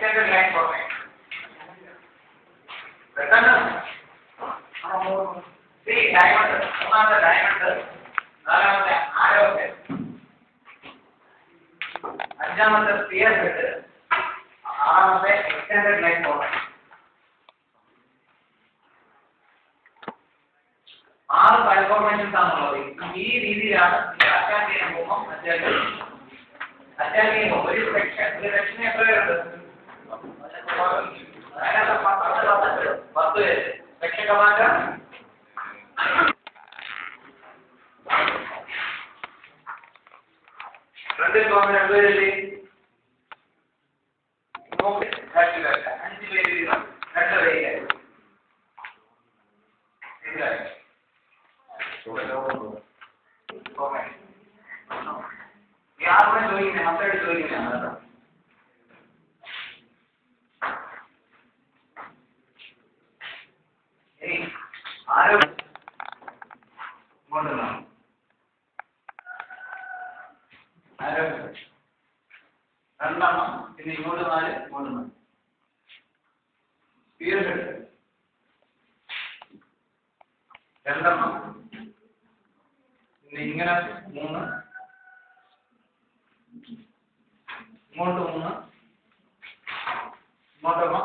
extended line formation. See, diameter. One of the diameter. നാലാമത്തെ ആരമത്തെ അഞ്ചാമത്തെ sphere head ആറാമത്തെ extended line formation. 6 file formations ആണുള്ളത്. ഈ രീതിയിലാണ് നിങ്ങൾ അറ്റാക്ക് ചെയ്യാൻ പോകുമ്പോൾ അറ്റാക്ക് ചെയ്യുമ്പോൾ ഒരു സെക്ഷന് എത്ര പേരുണ്ട്? 10 പേര്. സെക്ഷൻ കമാൻഡർ ഫ്രണ്ടിൽ പോകുന്ന 2 പേരില്ലേ? 5 പേര് 2 പേര് யாருமே சொல்லிங்க மக்கள் சொல்லிங்க ആരും കൊണ്ടുവരണം രണ്ടെണ്ണം പിന്നെ ഇങ്ങോട്ട് 4 കൊണ്ടുവരണം സ്പീഡ് രണ്ടെണ്ണം പിന്നെ ഇങ്ങനെ 3 ഇങ്ങോട്ട് 3 ഇങ്ങോട്ടൊന്നും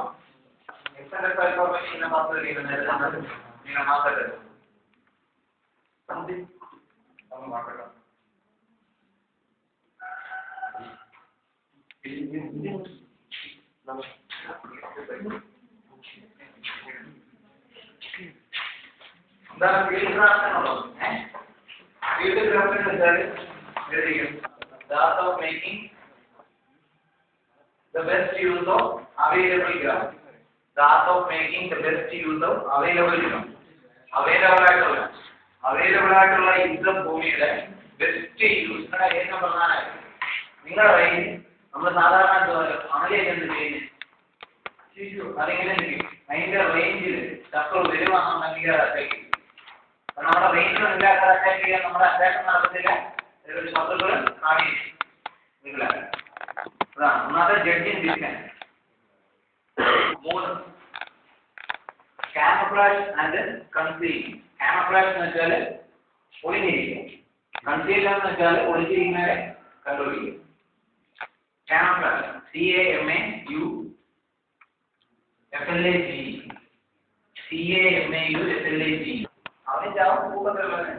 എക്സ്റ്റൻഡഡ് ഫയൽ ഫോർമേഷൻ ഇങ്ങനെ മാത്രമേ ഇങ്ങനെ മാത്രമേ സംതിങ് നമ്മൾ മാറ്റണം. എന്താണ് ഫീൽഡ് ക്രാഫ്റ്റ് എന്നുള്ളത്? ഫീൽഡ് ക്രാഫ്റ്റ് എന്ന് വെച്ചാൽ the art of making the best use of available ground. The art of making the best use of available ground. Available ആയിട്ടുള്ള യുദ്ധഭൂമിയുടെ ബെസ്റ്റ് യൂസ് എന്ന് പറഞ്ഞാൽ നിങ്ങളുടെ കയ്യിൽ നമ്മൾ സാധാരണ അമലി എന്ത് ചെയ്യുന്നു അതിങ്ങനെ നിൽക്കും. അതിന്റെ റേഞ്ചിൽ ശത്രു വരുവാണെന്നുണ്ടെങ്കിൽ അറ്റാക്ക് ചെയ്യും. നമ്മുടെ റേഞ്ചിൽ ഇല്ലാത്ത അറ്റാക്ക് ചെയ്യാൻ നമ്മുടെ അറ്റാക്ക് നടത്തുന്നില്ല. ശത്രുക്കൾ കാണില്ല. അതാണ് ഒന്നാമത്തെ judging distance. 3 camouflage and conceal. Camouflage എന്ന് വെച്ചാൽ ഒളിഞ്ഞിരിക്കുക. കൺസീൽ എന്ന് വെച്ചാൽ ഒളിഞ്ഞിരിക്കുന്നവരെ കൺട്രോൾ ചെയ്യുക. Camouflage CAMAUFLAG അവന്റെ ആ കൂട്ടത്തിലുള്ളത്.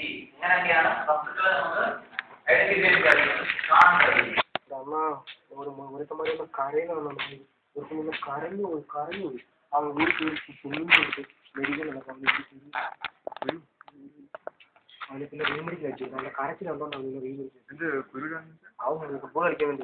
ഇങ്ങനെയൊക്കെയാണ് വസ്തുക്കളെ നമുക്ക് ഐഡന്റിഫൈ ചെയ്യുന്നത്, കാണാൻ കഴിയും. കരഞ്ഞു അവൻ വീട്ടിൽ കൊടുത്ത് മെഡിക്കൽ അവന് പിന്നെ റീമേഡിക്ക് വെച്ചു. നല്ല കരച്ചിലുണ്ടോന്ന് റീമേഡിക്ക് അവൻ ഫുട്ബോൾ കളിക്കാൻ വേണ്ടി